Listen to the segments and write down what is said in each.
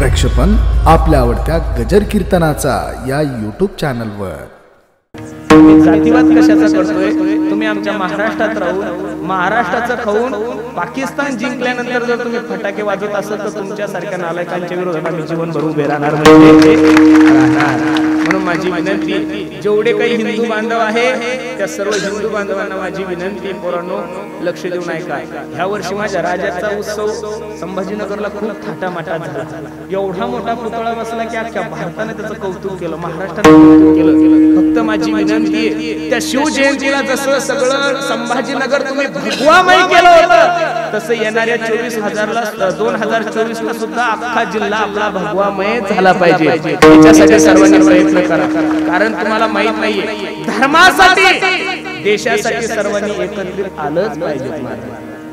प्रक्षेपण आपल्या आवडत्या गजर कीर्तनाचा या YouTube चॅनलवर। जातीवाद कशाचा करतोय तुम्ही? आमच्या महाराष्ट्रात राहून महाराष्ट्राचं खाऊन पाकिस्तान जिंकल्यानंतर जर तुम्ही फटाके वाजवत असाल तर तुमच्यासारख्या नालायकांच्या विरोधात आम्ही जीवनभर उभे राहणार म्हणून माझी विनंती, जेवढे काही हिंदू बांधव आहे त्या सर्व हिंदू बांधवांना माझी विनंती, पोरांनो लक्ष देऊन ऐका। ह्या वर्षी माझ्या राजाचा उत्सव संभाजीनगरला खूप थाटामाटात झाला। एवढा मोठा पुतळा बसला की अख्ख्या भारताने त्याचं कौतुक केलं, महाराष्ट्राने कौतुक केलं। फक्त माझी विनंती आहे, त्या शिवजयंतीला जसं सगळं संभाजीनगर तुम्ही भगवामय केलं होतं तसं येणाऱ्या 24,000ला 2024 ला सुद्धा अख्खा जिल्हा आपला भगवामय झाला पाहिजे। याच्यासाठी सर्वांनी प्रयत्न करा, कारण तुम्हाला माहित नाहीये धर्मासाठी देशासाठी सर्वांनी एकत्रित आलंच पाहिजे।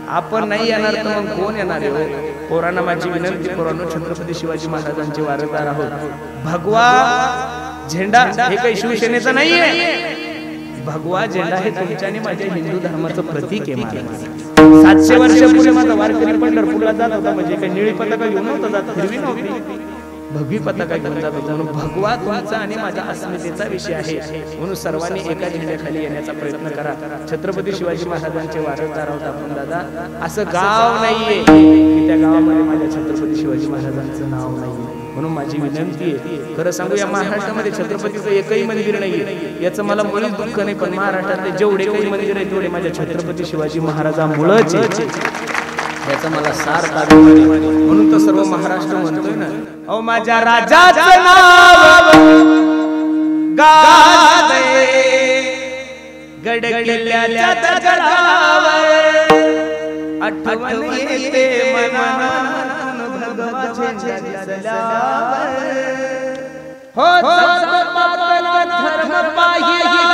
आपण नाही येणार तर मग कोण येणार आहे? पोरांना माझी विनंती, पोरांनो छत्रपती शिवाजी महाराजांचे वारसदार आहोत। भगवा झेंडा हे काही शिवसेनेचा नाहीये, भगवा झेंडा हे तुमच्या आणि माझ्या हिंदू धर्माचं प्रतीक आहे। 700 वर्षापूर्वी माझा वारकरी पंढरपूरला जात होता म्हणजे काही निळी पताका घेऊन नव्हता जात, हिरवी नव्हती, भगवी पताका घेऊन जात होता। म्हणून भगवा तुमचा आणि माझ्या अस्मितेचा विषय आहे, म्हणून सर्वांनी एका झेंड्याखाली येण्याचा प्रयत्न करा। छत्रपती शिवाजी महाराजांचे वारसदार आहोत आपण दादा। असं गाव नाहीये की त्या गावामध्ये माझ्या छत्रपती शिवाजी महाराजांचं नाव नाहीये, म्हणून माझी विनंती आहे। खरं सांगू, या महाराष्ट्रामध्ये छत्रपतीचं एकही मंदिर नाहीये, याचं मला मुळीच दुःख नाही, पण महाराष्ट्रातले जेवढे काही मंदिर आहेत तेवढे माझ्या छत्रपती शिवाजी महाराजांमुळेच याचं मला सार काढून, म्हणून तर सर्व महाराष्ट्र म्हणतोय ना, अहो माझ्या राजाचं नाव गादे गड किल्ल्याच्या दगडावर, आठवण येते मनात भगवा झेंडा दिसल्यावर, हो जगमाता धर्म पाहिला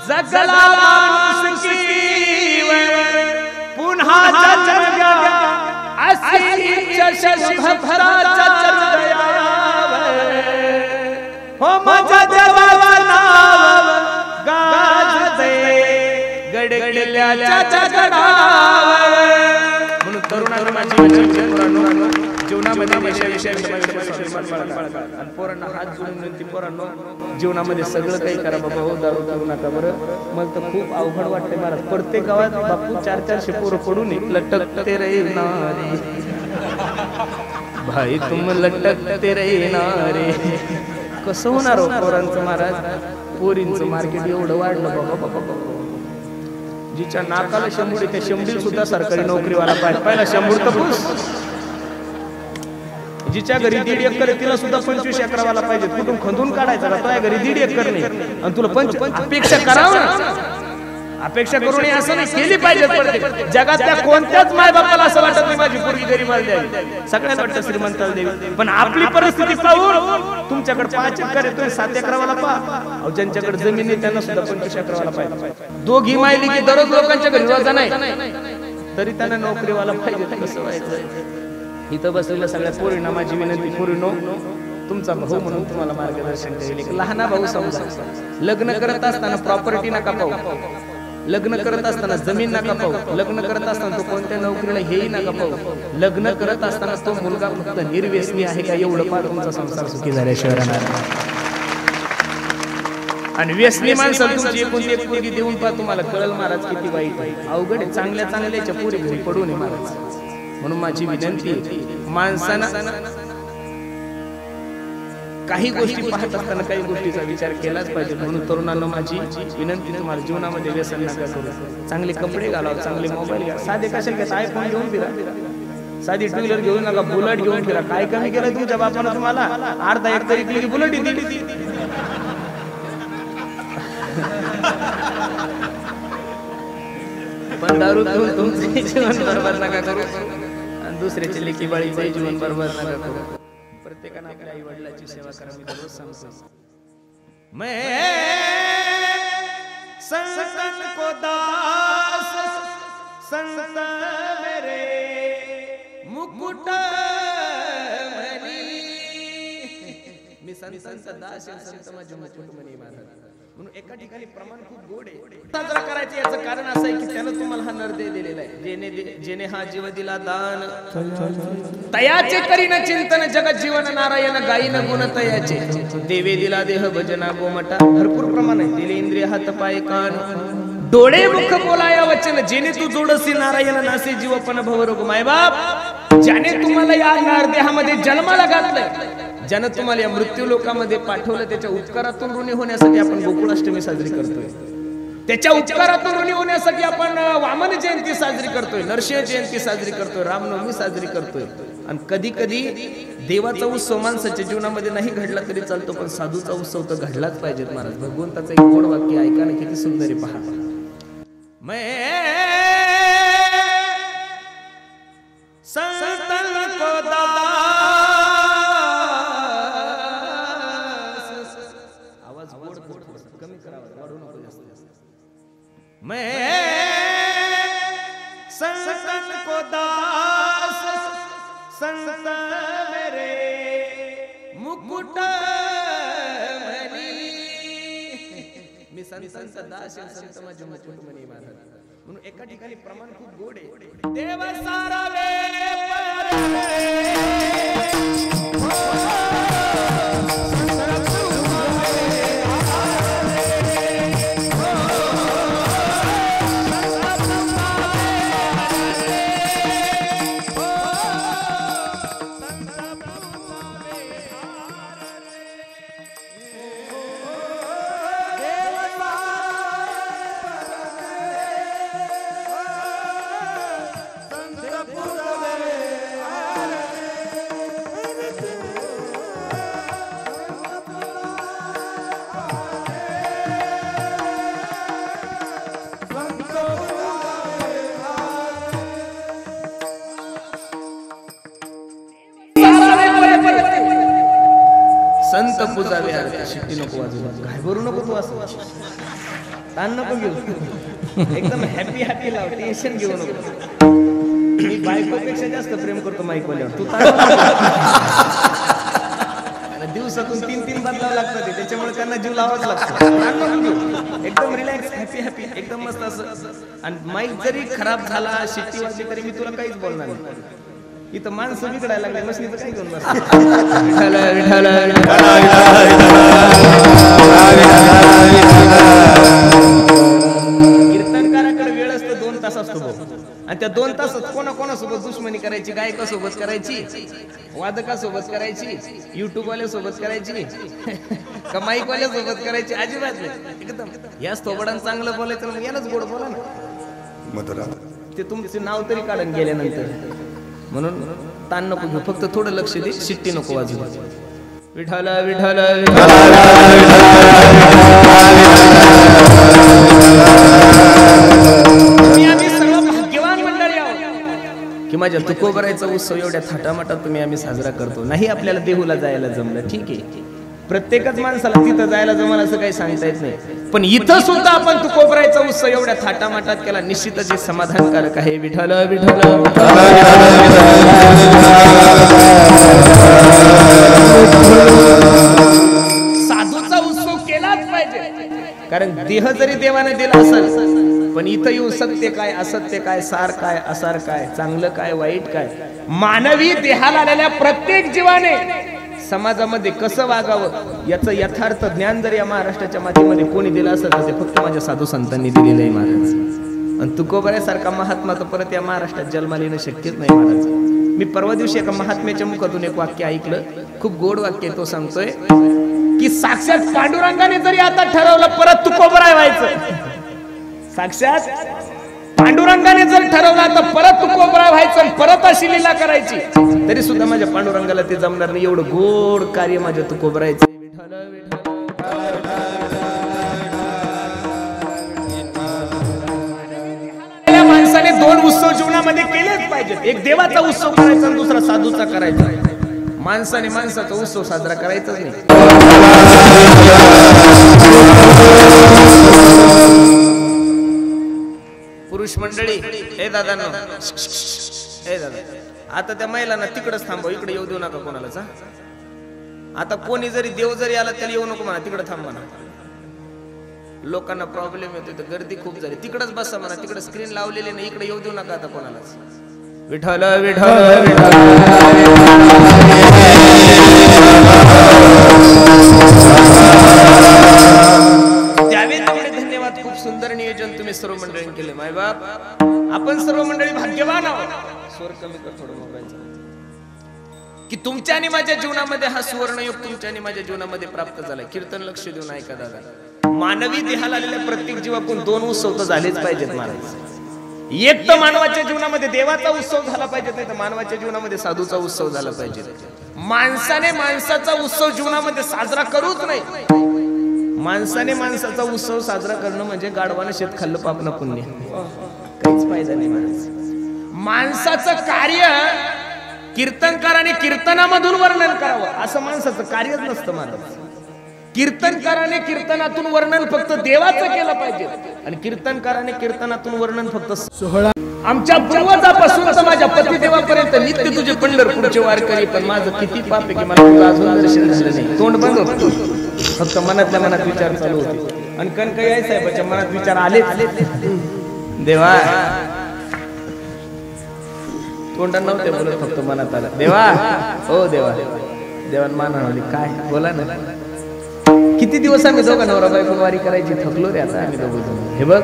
जगला माणुसकीवर, पुन्हा जन्म अशी भक्ताचा चंद्रावर, हो माझ्या देवाचं नाव गाजते गड किल्ल्याच्या दगडावर। म्हणून तरुणांना माझी विनंती, पोरांनो जीवनामध्ये आणि पोरांना हात जोडून विनंती, पोरांनो जीवनामध्ये सगळं काही करा बाबा, हो दारू करू नका बरं। मग तर खूप अवघड वाटते महाराज, प्रत्येक गावात बापू 400 पोरं पडून लटकते रे नारे भाई, तुम लटकते रे नारे। कसं होणार हो पोरांचं महाराज? पोरींचं मार्केट एवढं वाढलं बाबा बाबा, जिच्या नाकाला शंभूड त्या शंभूड सुद्धा सरकारी नोकरीवाला पाहिला शंभूड तपूस, जिच्या घरी 1.5 एकर तिला सुद्धा 25 एकरावाला पाहिजे। कुठून खंदून काढायचा का? तुझ्या घरी 1.5 एकर नाही आणि तुला अपेक्षा करावं ना, अपेक्षा करून असं नाही केली पाहिजे। जगातल्या कोणत्याच माय बापाला असं वाटत नाही माझी पोरगी गरीबाला द्यावी, सगळ्यांना वाटतं श्रीमंताला द्यावी, पण आपली परिस्थिती पाहून तुमच्याकडे 5 एकर येतोय 7 एकरावाला पहा, अहो ज्यांच्याकडे जमीन आहे त्यांना सुद्धा 25 एकरावाला पाहिजे। दोघी मायली की दररोज लोकांच्या घरी रोजा नाही तरी त्यांना नोकरीवाला पाहिजे, कसं व्हायचं? इथं बसलेल्या सगळ्या पोरींना माझी विनंती, पोरींनो तुमचा भाऊ म्हणून तुम्हाला मार्गदर्शन करेल, एक लहान भाऊ समजा। लग्न करत असताना प्रॉपर्टी नका पाहू, लग्न करत असताना जमीन नका पाहू, लग्न करत असताना तो कोणत्या नोकरीला हेही नका पाहू, लग्न करत असताना तो मुलगा फक्त निर्व्यसनी आहे का एवढं पाहा, तुमचा संसार सुखी झाल्याशिवाय राहणार नाही। आणि व्यसनी माणसाला तुमची एकुलती एक पोरगी देऊन पहा, तुम्हाला कळल महाराज किती वाईट आहे, अवघड आहे। चांगल्या चांगल्याच्या पोरी घरी पडू नये महाराज, म्हणून माझी विनंती, माणसानं काही गोष्टी पाहत असताना काही गोष्टीचा विचार केलाच पाहिजे। म्हणून तरुणांना माझी विनंती, तुम्हाला जीवनामध्ये व्यसन नका करू, चांगले कपडे घाला, चांगले मोबाईल घ्या, साधे कशाला घ्या, आयफोन घेऊन फिरा, साधी 2 व्हीलर घेऊन नका, बुलेट घेऊन फिरा। काय कमी केलं तुमच्या बापानं? तुम्हाला अर्धा एक तरी बुलेट दिली, पण दारू पिऊन तुमचे जीवन बरबाद नका करू आणि दुसऱ्याचे लेकी बाळीचे जीवन बरबाद नका करू। प्रत्येकाने आपल्या आई वडिलांची सेवा करा। मी दररोज सांगतो, मैं संतन को दास संत मेरे मुकुट मनी, मी संतांचा दास, संत माझे मुकुट मनी महाराज। म्हणून एका ठिकाणी प्रमाण खूप गोड आहे. साजरा करायचं याचं कारण असं आहे की त्यानं तुम्हाला हा नरदेह दिलेला आहे. जेने हा जीव दिला दान तयाचे करीन चिंतन जगत जीवन नारायण गायीन गुण तयाचे देवे दिला देह भजना गोमटा. भरपूर प्रमाण आहे. दिले इंद्रिय हात पाय कान डोळे मुख बोलाया वचन जेने तू जोडसी नारायण नासे जीव पण भवरोग. मायबाप ज्याने तुम्हाला या नरदेहामध्ये जन्माला घातलंय, ज्यानं तुम्हाला या मृत्यू लोकामध्ये पाठवलं, त्याच्या उपकारातून ऋणी होण्यासाठी आपण गोकुळाष्टमी साजरी करतोय. त्याच्या उपकारातून ऋणी होण्यासाठी आपण वामन जयंती साजरी करतोय, नरसिंह जयंती साजरी करतोय, रामनवमी साजरी करतोय. आणि कधी कधी देवाचा उत्सव माणसाच्या जीवनामध्ये नाही घडला तरी चालतो, पण साधूचा उत्सव तर घडलाच पाहिजेत. महाराज भगवंताचं एक गोड वाक्य ऐका ना, किती सुंदर आहे पहा. कमी करावा, वाढू नको जास्त. मैं संतन को दास संत मेरे मुकुट मनी. मी संतांचा दास आहे, संत माझे मुकुट मनी महाराज. म्हणून एका ठिकाणी प्रमाण खूप गोड आहे. देव सारावे संत पूजावे आरती. शिट्टी नको वाजवू, घाबरू नको तू, असं ताण नको घेऊ, एकदम हॅपी हॅपी लाव, टेन्शन घेऊ नको. मी बायकोपेक्षा जास्त प्रेम करतो माईकवाल्यावर, तू दिवसातून 3-3 बदलावं लागतं, त्याच्यामुळे त्यांना जीव लावाच लागतो. एकदम रिलॅक्स हॅपी हॅपी एकदम मस्त असं. आणि माईक जरी खराब झाला, शिट्टी वाजली तरी मी तुला काहीच बोलणार नाही. इथं माणसं बिघडायला लागले, मशीनीचं काही घेऊन बस. कीर्तनकाराकडे वेळ असतो 2 तास असतो भाऊ, आणि त्या 2 तासात कोणासोबत दुश्मनी करायची, गायकासोबत करायची, वादकासोबत करायची, युट्यूब वाल्यासोबत करायची, का माईक वाल्यासोबत करायची, अजिबात नाही. एकदम याच थोबडानं चांगलं बोलायचं, मग यालाच गोड बोला ना. ते तुमचे नाव तरी काढून गेल्यानंतर. म्हणून ताण नको घेऊ, फक्त थोडं लक्ष दे, शिट्टी नको वाजू. विठाला विठाला आम्ही सर्व भाग्यवान मंडळी आहोत की माझ्या तुकोबरायचा उत्सव एवढ्या थाटामाटात आम्ही साजरा करतो. नाही आपल्याला देहूला जायला जमलं, ठीक आहे, प्रत्येकच माणसाला तिथं जायला जमलं असं काही सांगता येत नाही, पण इथं सुद्धा आपण तुकोबरायचा उत्सव एवढ्या थाटामाटात केला, निश्चितच हे समाधानकारक आहे. विठ्ठल विठ्ठल साधूचा उत्सव केलाच पाहिजे, कारण देह जरी देवाने दिला असेल, पण इथं येऊन सत्य काय असत्य काय, सार काय असार काय, चांगलं काय वाईट काय, मानवी देहाला आलेल्या प्रत्येक जीवाने समाजामध्ये कसं वागावं याचं यथार्थ ज्ञान जर या महाराष्ट्राच्या मातीमध्ये कोणी दिलं असेल तर ते फक्त माझ्या साधू संतांनी दिलेलं आहे महाराज. आणि तुकोबरायसारखा महात्मा तर परत या महाराष्ट्रात जन्माला येणं शक्यच नाही महाराज. मी परवा दिवशी एका महात्म्याच्या मुखातून एक वाक्य ऐकलं, खूप गोड वाक्य, तो सांगतोय की साक्षात पांडुरंगाने जरी आता ठरवलं परत तुकोबराय व्हायचं, साक्षात पांडुरंगाने जर ठरवलं तर परत तुकोबराय व्हायचं, परत अशी लीला करायची, तरी सुद्धा माझ्या पांडुरंगाला ते जमणार नाही. एवढं गोड कार्य माझ्या तुकोबरायचं. माणसाने 2 उत्सव जीवनामध्ये केलेच पाहिजेत, एक देवाचा उत्सव करायचा आणि दुसरा साधूचा करायचा. माणसाने माणसाचा उत्सव साजरा करायचाच नाही. पुरुष मंडळी, हे दादा हे दादा, आता त्या महिलांना तिकडच थांबव, इकडे येऊ देऊ नका कोणालाच. आता कोणी जरी देव जरी आला त्याला येऊ नको म्हणा, तिकडे थांब म्हणा. लोकांना प्रॉब्लेम येतो, तर गर्दी खूप झाली. तिकडच बसा म्हणा, तिकडे स्क्रीन लावलेली नाही, इकडे येऊ देऊ नका आता कोणालाच. विठ्ठल विठ्ठल द्यावे तेवढे धन्यवाद. खूप सुंदर नियोजन तुम्ही सर्व मंडळींनी केले. मायबाप, आपण सर्व मंडळी भाग्यवान आहोत. स्वर कमी कर थोडं मोबाईलचा, की तुमच्या आणि माझ्या जीवनामध्ये हा सुवर्णयोग तुमच्या आणि माझ्या जीवनामध्ये प्राप्त झालाय. कीर्तन लक्ष देऊन ऐका दादा. मानवी देहाला आलेल्या प्रत्येक जीवातून 2 उत्सव तर झालेच पाहिजेत महाराज. एक तर मानवाच्या जीवनामध्ये देवाचा उत्सव झाला पाहिजे, नाही तर मानवाच्या जीवनामध्ये साधूचा उत्सव झाला पाहिजे. माणसाने माणसाचा उत्सव जीवनामध्ये साजरा करूच नाही. माणसाने माणसाचा उत्सव साजरा करणं म्हणजे गाढवानं शेत खाल्लं पापना पुण्य, काहीच फायदा नाही महाराज. माणसाचं कार्य कीर्तनकाराने कीर्तनामधून वर्णन करावं असं माणसाचं कार्यच नसतं महाराज. कीर्तनकाराने कीर्तनातून वर्णन फक्त देवाचं केलं पाहिजे, आणि कीर्तनकाराने कीर्तनातून वर्णन फक्त सोहळा. आमच्या पूर्वजापासून तर माझ्या पतिदेवापर्यंत नित्य तुझे पंढरपूरचे वारकरी. पण माझं किती पाप आहे की मला तुझं अजून दर्शन झालं नाही. तोंड बंद होतं, फक्त मनातल्या मनात विचार चालू होते. आणि कणकई साहेबाच्या मनात विचार आले देवा, तोंडात नव्हते बोलत, फक्त मनात आलं देवा, हो देवा. देवान मानवली काय बोला ना. किती दिवस आम्ही दोघं नवरा बायको वारी करायची, थकलो रे आता आम्ही दोघं. हे बघ,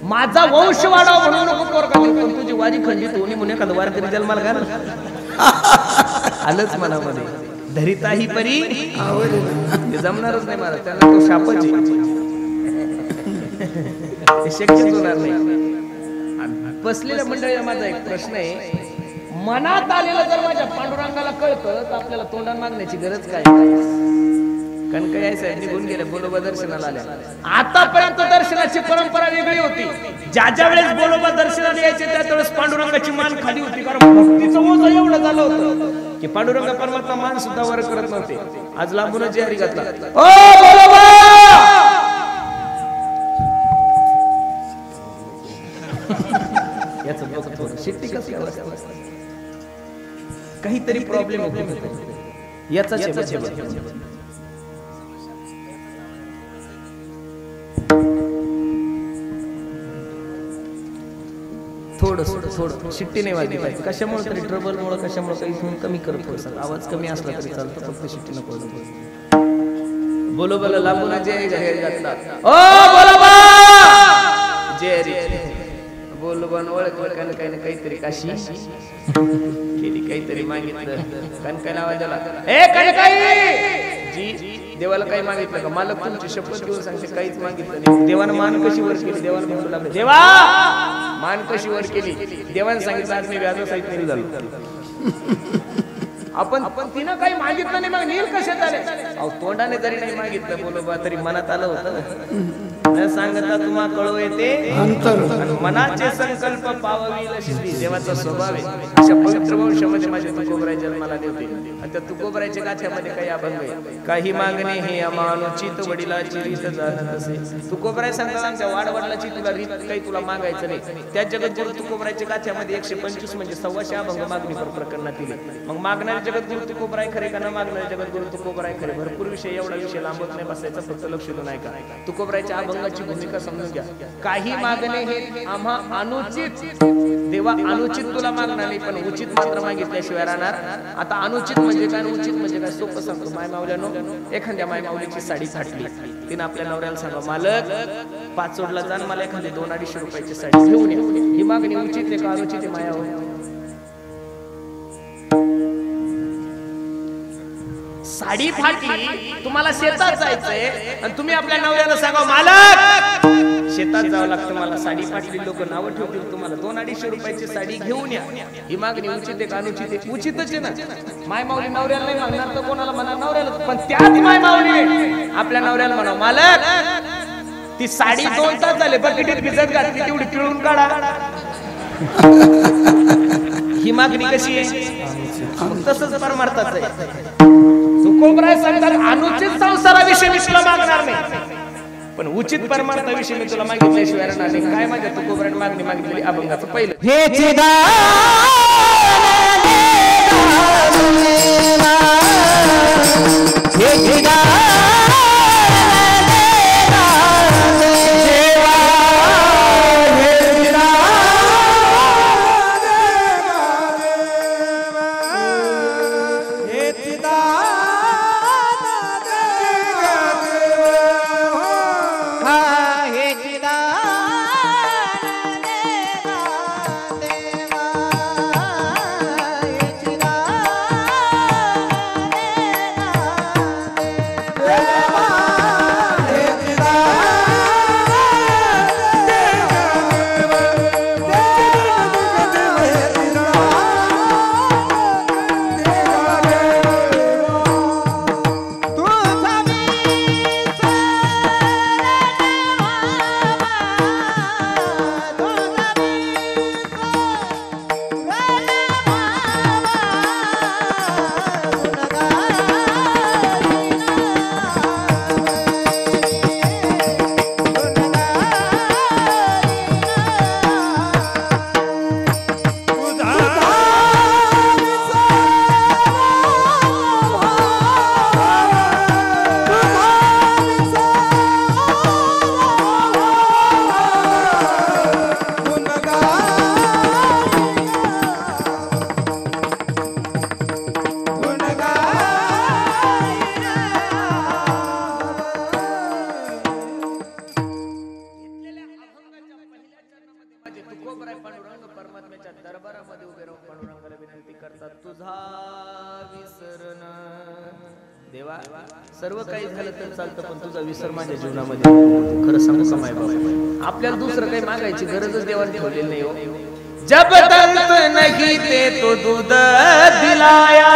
माझा वंश वाढावा म्हणून नको पोरगा, पण तुझी वारी खंडित होणी म्हणून एखादं वारकरी जन्माला घाल. आलंच मनामध्ये. धरिताही परी ते जमणारच नाही महाराज, त्यांना तो शापच ते शक्यच होणार नाही. बसलेल्या मंडळीला माझा एक प्रश्न आहे. मनात आलेलं जर माझ्या पांडुरंगाला कळतं तर आपल्याला तोंडात मागण्याची गरज काय? कणकई साहेब निघून गेले, बोलोबा दर्शनाला आल्या. आतापर्यंत दर्शनाची परंपरा वेगळी होती. ज्या ज्या वेळेस बोलोबा दर्शनाला यायचे त्यावेळेस पांडुरंगाची मान खाली होती, कारण भक्तीचं ओझं एवढं झालं होतं की पांडुरंग परमात्मा मान सुद्धा वर करत नव्हते. आज लांबूनच जारी घातला, ओ बोलोबा. याचं बघत होतं शिट्टी कसली अवस्था, काहीतरी प्रॉब्लेम होतो याचा. थोडं शिट्टी नाही वाजली पाहिजे. कशामुळे तरी ट्रबलमुळे, कशामुळे काही कमी करत थोडंसं आवाज कमी असला तरी चालतं, फक्त शिट्टी नको. बोलोबाला लांबून जय घरी घातला, ओ बोलोबा जय रे. बोलोबान ओळखलं कणकाईने काहीतरी काशी केली, काहीतरी मागितलं. कणकाईला आवाज आला, ए कणकाई जी, देवाला काही मागितलं का? मालक तुमची शपथ घेऊन सांगते काहीच मागितलं नाही. देवानं मान कशी वर केली? देवाला म्हणू लागले, देवा मान कशी वर केली? देवाने सांगितलं आज मी व्याजासहित नाही झालो. आपण तिनं काही मागितलं नाही, मग नील कशात आले? अहो तोंडाने जरी नाही मागितलं बोलोबा तरी मनात आलं होतं. न सांगता तुम्हा कळू येते अंतर, मनाचे संकल्प पावविल सिद्धी. देवाचा स्वभाव आहे. अशा पवित्र वंशामध्ये माझे तुकोबराय जन्माला देवते, आणि त्या तुकोबरायच्या गाथ्यामध्ये काही अभंग आहे. काही मागणे हे अमानुचित वडिलाची रीत झालं तसे. तुकोबराय सांगतात आमच्या वाडवडिलाची तुला रीत काही तुला मागायचं नाही. त्या जगद्गुरु तुकोबरायच्या गाथ्यामध्ये 125 म्हणजे 125 अभंग मागणी प्रकरणात दिले. मग मागणारे जगद्गुरु तुकोबराय खरे का न मागणारे जगद्गुरु तुकोबराय खरे? भरपूर विषय, एवढा विषय लांबत नाही बसायचा, फक्त लक्ष देऊन ऐका. तुकोबरायच्या अभंगाची भूमिका समजून घ्या. काही मागणे हे आम्हा अनुचित, देवा अनुचित तुला मागणार नाही, पण उचित मात्र मागितल्याशिवाय राहणार. आता अनुचित म्हणजे काय, उचित म्हणजे काय सोपं सांगतो. माय मावल्यानो, एखाद्या माय माऊलीची साडी फाटली, तिने आपल्या नवऱ्याला सांगा, मालक पाचोडला जाण मला एखादी 200-250 रुपयाची साडी घेऊन या. ही मागणी उचित आहे का अनुचित आहे? माया साडी फाटली, तुम्हाला शेतात जायचंय आणि तुम्ही आपल्या नवऱ्याला सांगा, मालक शेतात जावं लागतं मला, साडी फाटली. लोक नावं ठेवतील तुम्हाला, 200-250 रुपयाची साडी घेऊन या. ही मागणी उचित आहे का अनुचित आहे? उचितच आहे ना. माय माऊली नवऱ्याला नाही मागणार तर कोणाला म्हणा? नवऱ्याला. पण त्याच माय माऊली आपल्या नवऱ्याला म्हणा, मालक ती साडी 2 तास झाले बकेटीत भिजत घातली, तेवढी पिळून काढा. ही मागणी कशी आहे? तसंच परमार्थाचं आहे. तुकोबराय सांगतात अनुचित संसाराविषयी मी तुला मागणार नाही, पण उचित परमार्थाविषयी मी तुला मागितल्याशिवाय राहणार नाही. काय माझ्या तुकोबरायने मागणी मागितलेली? अभंगाचं पहिलं, हे हे देवा सर्व काही झालं तर चालतं पण तुझा विसर माझ्या जीवनामध्ये खरं सांगू समाय बाबा आपल्याला दुसरं काही मागायची गरजच देवाने ठेवलेली नाही हो जब तक नहीं ते तो दूध दिलाया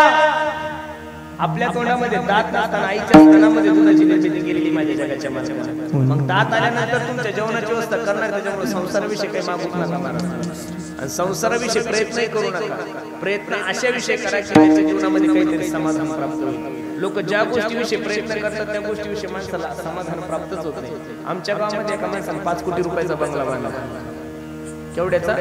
आपल्या तोंडामध्ये दात नसताना आईच्या स्तनामध्ये दुधाची निर्मिती केलेली माझ्या जगाच्या माणसाने मग दात आल्यानंतर तुमच्या जेवणाची व्यवस्था करणार त्याच्यामुळे संसाराविषयी काही मागूच नका महाराज आणि संसाराविषयी प्रयत्नही करू नका प्रयत्न अशा विषयी करा की त्याच्या जीवनामध्ये काहीतरी समाधान प्राप्त होईल लोक ज्या गोष्टीविषयी प्रयत्न करतात त्या गोष्टीविषयी माणसाला समाधान प्राप्तच होत नाही आमच्या गावामध्ये एका माणसाने 5 कोटी रुपयाचा बंगला बांधला केवढ्याचा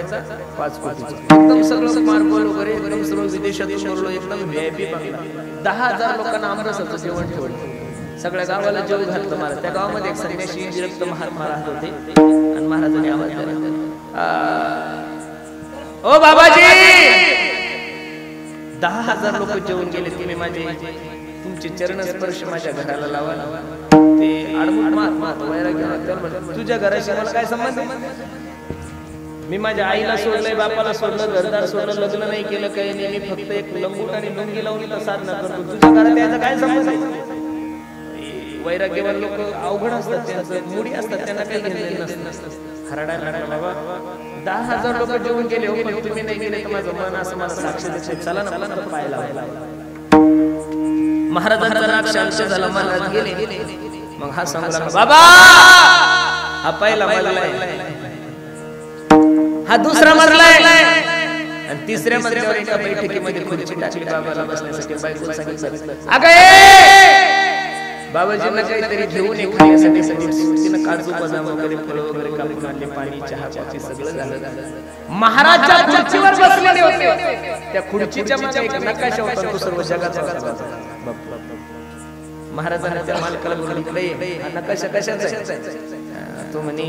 5 कोटी एकदम सगळं मार्बल वगैरे एकदम सर्व विदेशातून बोललो एकदम व्हीआयपी बंगला 10,000 लोकांना आमरसाचं जेवण ठेवलं सगळ्या गावाला जेव घातलं महाराज त्या गावामध्ये एक संन्यासी विरक्त महात्मा राहत होते आणि महाराजांनी आवाज दिला ओ बाबाजी 10,000 लोक जेवून गेले तुम्ही माझे तुमचे चरण स्पर्श माझ्या घराला लावा ते आडमुठ महात्मा वैराग्य तुझ्या घराशी मला काय संबंध मी माझ्या आईला सोडलंय बापाला सोडलं घरदार सोडलं लग्न नाही केलं काही नाही मी फक्त एक लंगूट आणि लुंगी लावून साधना करतो तुझ्या घरात याचा काय संबंध आहे वैराग्यवान लोक अवघड असतात त्यांचं मुडी असतात त्यांना काही घेतलेलं नसतं हरडायला बाबा 10,000 लोक जेवून गेले हो पण तुम्ही नाही गेले तर माझं मन असं मला साक्ष देते चला ना मला पाहायला महाराजांचा राग शांत झाला महाराज गेले मग हा सांगू लागला बाबा हा पहिला मजला आहे हा दुसरा मजला आहे आणि तिसऱ्या मजल्यावर एका बैठकीमध्ये खुर्ची टाकली बाबाला बसण्यासाठी बायकोला सांगितलं अगं बाबाजींना काहीतरी घेऊन ये खाण्यासाठी तिनं काजू बदाम वगैरे फळं वगैरे कापून आणले पाणी चहा कॉफी सगळं झालं महाराजच्या खुर्चीवर बसलेले होते त्या खुर्चीच्या मागे एक नकाशा होता तो सर्व जगाचा महाराजांना त्या मालकाला बोलले इकडे हा नकाशा कशाचा आहे तो म्हणे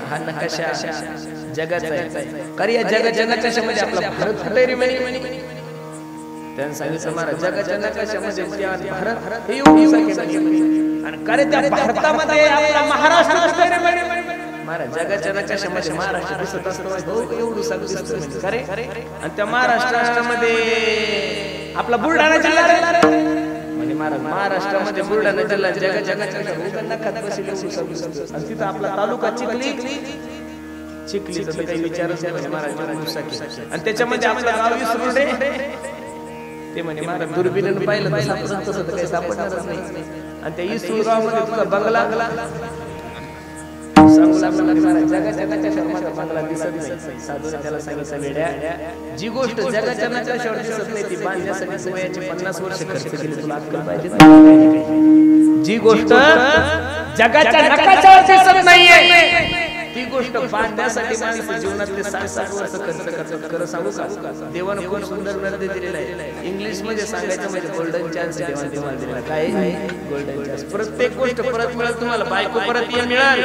हा नकाशा जगाचा आहे कारण या जगाच्या मध्ये आपला भारत कुठे म्हणे त्यांनी सांगितलं महाराज जगाच्या नकाशामध्ये भारत हे आणि करे त्या भारतामध्ये आपला महाराष्ट्र महाराज जगाच्या नकाशामध्ये महाराष्ट्र दिसत असतो एवढं सांगितलं खरे आणि त्या महाराष्ट्रामध्ये आपला बुलढाणा जिल्हा म्हणजे महाराज महाराष्ट्रामध्ये बुलढाणा जिल्हा जगाच्या नकाशात बसले आणि तिथं आपला तालुका चिखलीचा काही विचारच नाही महाराज आणि त्याच्यामध्ये आपला गाव विसरून ते म्हणे महाराज दुर्बिणीनं पाहिलं तसं काही सापडणारच नाही आणि त्या इसुळगावमध्ये तुझा बंगला सांगू लागला महाराज जगाच्या शर्माचा बंगला दिसत नाही साधूने त्याला सांगितलं वेड्या जी गोष्ट जगाच्या नकाशावर दिसत नाही ती बांधण्यासाठी वयाची 50 वर्ष खर्च केली तुला अक्कल पाहिजे जी गोष्ट जगाच्या नकाशावर दिसत नाहीये ती गोष्ट बांधण्यासाठी माणसं जीवनातले 60 वर्ष खर्च करतात खरं सांगू का देवाने खूप सुंदर निर्णय दिलेला आहे इंग्लिश मध्ये सांगायचं म्हणजे गोल्डन चान्स देवाने तुम्हाला दिलेला काय गोल्डन चान्स प्रत्येक गोष्ट परत मिळेल तुम्हाला बायको परत मिळेल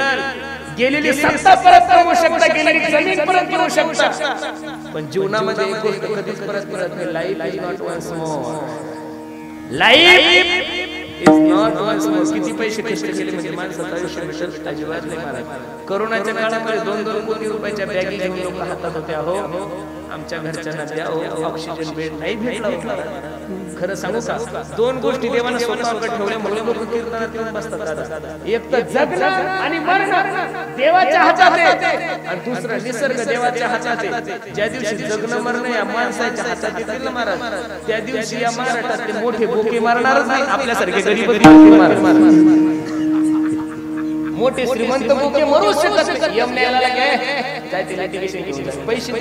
गेलेली सत्ता परत मिळू शकता गेलेली जमीन परत मिळू शकता पण जीवनामध्ये एक गोष्ट कधीच परत मिळत नाही life is not once more life is not once more किती पैसे कष्ट केले म्हणजे माणसाचं आयुष्य भेटत अजिबात नाही महाराज कोरोनाच्या काळामध्ये 2-2 कोटी रुपयाच्या बॅगी घेऊन लोक हातात होते हो आमच्या घरच्यांना द्या ऑक्सिजन बेड नाही भेटला खरं सांगू का 2 गोष्टी देवाने स्वतःकडे ठेवल्या म्हणून लोक कीर्तनात येऊन बसतात एक तर जगणं आणि मरणं देवाच्या हातात आहे आणि दुसरं निसर्ग देवाच्या हातात आहे ज्या दिवशी जगणं मरणं या माणसाच्या हातात येतील ना महाराज त्या दिवशी या महाराष्ट्रातले मोठे भोके मारणारच नाही आपल्यासारखे गरीब मारणार मोठे श्रीमंत भोके मरू शकत नाही यम न्यायाला काय ते लिटिगेशन घेऊन पैसे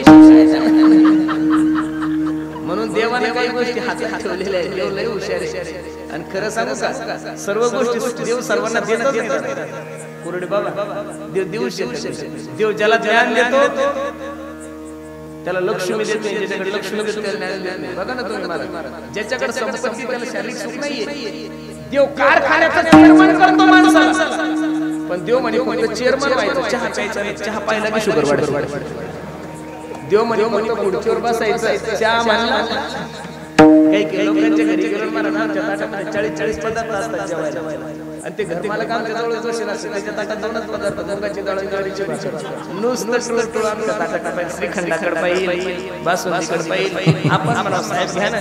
म्हणून देवाने काही गोष्टी हातात ठेवलेल्या आहेत देव लय हुशार आहे आणि खरं सांगू का सर्व गोष्टी देव सर्वांना देतच नाही कुरडे बाबा देव देऊ शकतो देव ज्याला ज्ञान देतो त्याला लक्ष्मी देत नाही ज्याच्याकडे लक्ष्मी देतो त्याला ज्ञान देत नाही बघा ना तुम्ही महाराज ज्याच्याकडे संपत्ती त्याला शारीरिक सुख नाहीये देव कारखान्याचा चेअरमन करतो माणसाला पण देव म्हणे फक्त चेअरमन व्हायचं चहा प्यायचा नाही चहा पाहिला की शुगर वाढते देव म्हणे फक्त खुर्चीवर बसायचं चहा म्हणला काही लोकांच्या घरी गेलो महाराज आमच्या ताटामध्ये 40-40 पदार्थ असतात जेवायला आणि ते घरमालक आमच्या जवळच बसेल असते त्याच्या ताटात दोनच पदार्थ मुगाची डाळ ज्वारीची भाजी नुसतं टुळटुळ आमच्या ताटात पाहिजे श्रीखंडाकडे पाहिजे बासुंदीकडे पाहिजे आपण म्हणा साहेब घ्या ना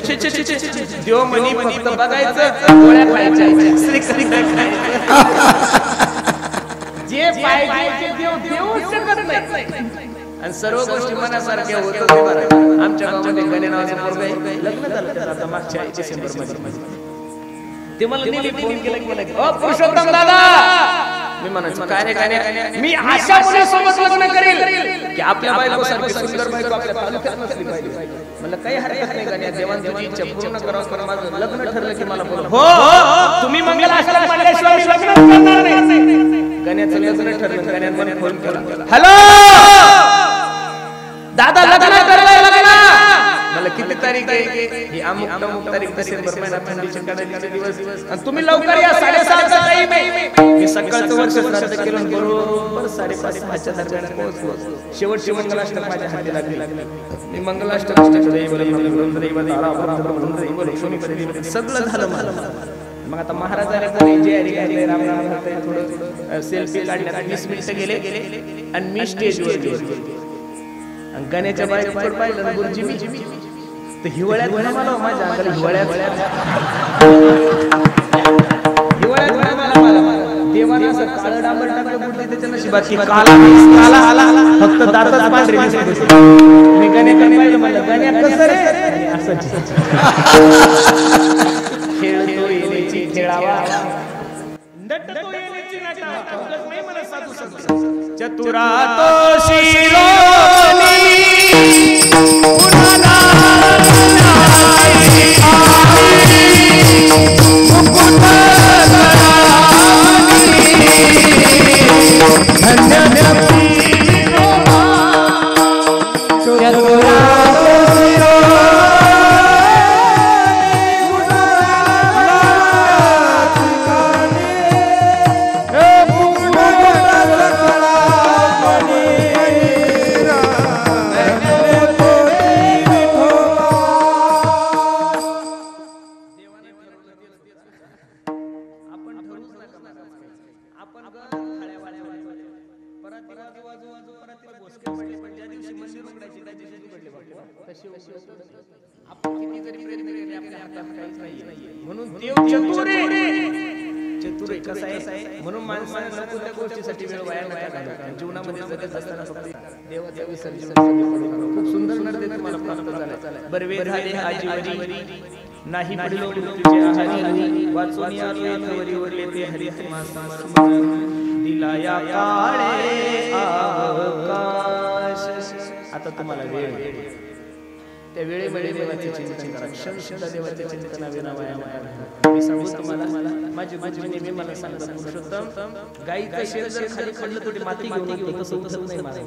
छे छे छे छे देव म्हणी फक्त बघायचं गोळ्या खायच्या श्रीखंड खायचं जे पाहिजे ते देव देऊ शकत नाही आणि सर्व गोष्टी मनासारख्या होत होत्या आमच्या गावामध्ये गणे नावाचं पोरग आहे लग्न झालं त्याचं आता मागच्या डिसेंबर मध्ये ते मला नेली फोन केला की मला पुरुषोत्तम दादा मी म्हणायचो काय रे काय रे मी अशा मुलीसोबत लग्न करेल की आपल्या बायकोसारखी सुंदर बायको आपल्या तालुक्यात नसली पाहिजे मला काही हरकत नाही गाण्या देवान तुझी इच्छा पूर्ण करावं पण माझं लग्न ठरलं की मला बोला हो तुम्ही मंगल आश्रम मानल्याशिवाय मी लग्न करणार नाही गाण्याचं लग्न ठरलं गाण्यात मला फोन केला हॅलो दादा लग्न करायला लागला मला किती तारीख आहे ही अमुक तारीख डिसेंबर महिना थंडीचे कडालीचे दिवस आणि तुम्ही लवकर या 7:30 चा टाइम आहे मी सकाळचं वर्ष श्राद्ध केलं बरोबर 5:30 च्या दरम्यान पोहोचलो शेवटची मंगलाष्टक माझ्या हाती लागली मी मंगलाष्टक सगळं झालं मला मग आता महाराजांनी कोणी जे हरी राम राम करताय थोडं सेल्फी काढण्यात 20 मिनिटं गेले आणि मी स्टेजवर गेलो आणि गाण्याच्या बाहेर पाहिलं गुरुजी मी तर हिवाळ्यात मला माझ्या अंगाला हिवाळ्यात मला देवाने असं काळं डांबर टाकलं बुडली त्याच्या नशिबात की काला आला फक्त दातच पांढरे दिसत मी गाण्याकडे पाहिलं म्हणलं गाण्या कसं रे असं खेळतो येण्याची खेळावा नटतो येण्याची नटावा उगाच नाही मला साधू साधू चतुरा तो शिरोनी म्हणून देव चतुर आहे कसं आहे म्हणून माणसाने कोणत्या गोष्टीसाठी वेळ वाया नका घालवू जीवनामध्ये जगत असताना फक्त देवाच्या विसर्जन खूप सुंदर नर्तकी तुम्हाला प्राप्त झाला बरवे झाले आजीवरी नाही पडलो मृत्यूचे आहारी वाचून आलो इथवरी वरले ते हरी तुम्हा दिला या काळे अवकाश आता तुम्हाला वेळ त्या वेळेमध्ये देवाचे चिंतन करा क्षण सुद्धा देवाच्या चिंतनाविना वाया नका मी सांगू तुम्हाला माझी नेहमी मला सांगतात पुरुषोत्तम गाईचं शेण जर खाली पडलं तर माती घेऊन येतो तसं उचलत नाही मला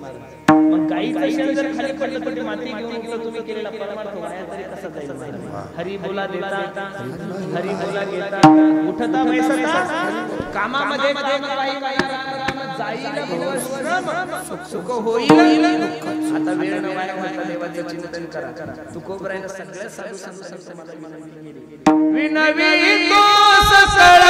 मग गाईचं शेण जर खाली पडलं तर माती घेऊन येतो तुम्ही केलेला परमार्थ वाया तरी कसा जाईल हरी बोला देता हरी बोला घेता उठता बैसता कामामध्ये काम जाईल सुख होईल आता वेळ न वाया घालता देवाचे चिंतन करा तुकोबरायने सगळ्या साधू संत मला विनवी तो सकळ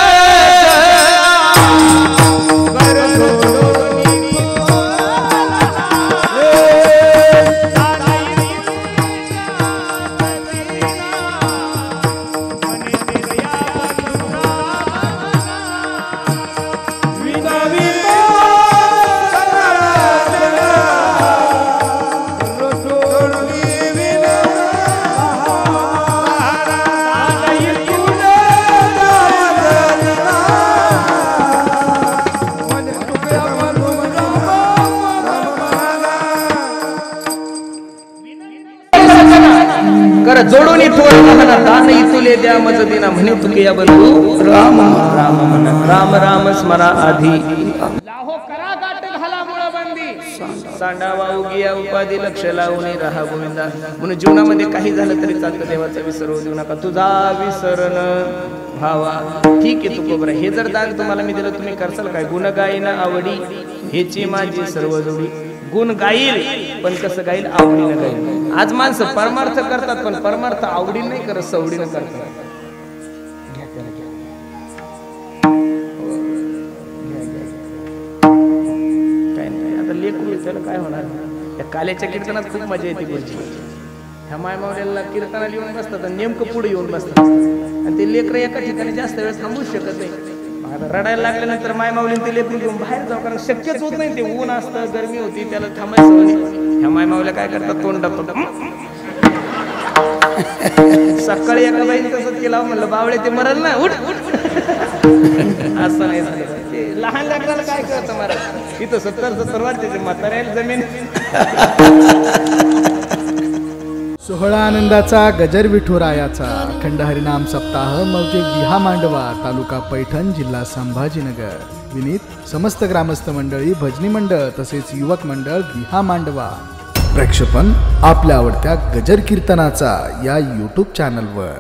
जोडून दान इतुले द्या मज दिना म्हणे तुके या बंधू राम राम म्हणा राम राम स्मरा आधी लाहो करा गाठ घाला मुळबंदी सांडावा उगिया उपाधी लक्ष लावून राहा गोविंदा म्हणून जीवनामध्ये काही झालं तरी चालतं देवाचा विसर होऊ देऊ नका तुझा विसरण भावा ठीक आहे तुकोबरा हे जर दान तुम्हाला मी दिलं तुम्ही करसाल काय गुण गायना आवडी हेची माझी सर्व जोडी गुण गाईल पण कसं गाईल आवडीनं गाईल आज माणसं परमार्थ करतात पण परमार्थ आवडीनं नाही करत सवडीनं करतात लेकरू आहे, त्याला काय होणार. त्या काल्याच्या कीर्तनात खूप मजा येते गुरुजी. ह्या मायमावल्याला कीर्तनाला येऊन बसतात आणि नेमकं पुढे येऊन बसतात आणि ते लेकरं एका ठिकाणी जास्त वेळ थांबूच शकत नाही. आता रडायला लागल्यानंतर मायमावलीने ते लेकरू घेऊन बाहेर जाऊ, कारण शक्यच होत नाही. ते ऊन असतं, गरमी होती, त्याला थांबायचं. ह्या मायमावल्या काय करतात, तोंड दाबतात. सकाळी एका बाईने तसंच केलं, म्हणलं बावळे ते मरल ना, उठ असं नाही झालं. ते लहान लेकराला काय करतं महाराज, इथं 70-70 वर्षाचे म्हाताऱ्याला जमीन. सोहळा आनंदाचा गजर विठुरायाचा अखंड हरिनाम सप्ताह मौजे विहा मांडवा, तालुका पैठण, जिल्हा संभाजीनगर. विनीत समस्त ग्रामस्थ मंडळी, भजनी मंडळ तसेच युवक मंडळ विहा मांडवा. प्रक्षेपण आपल्या आवडत्या गजर कीर्तनाचा या यूट्यूब चॅनलवर.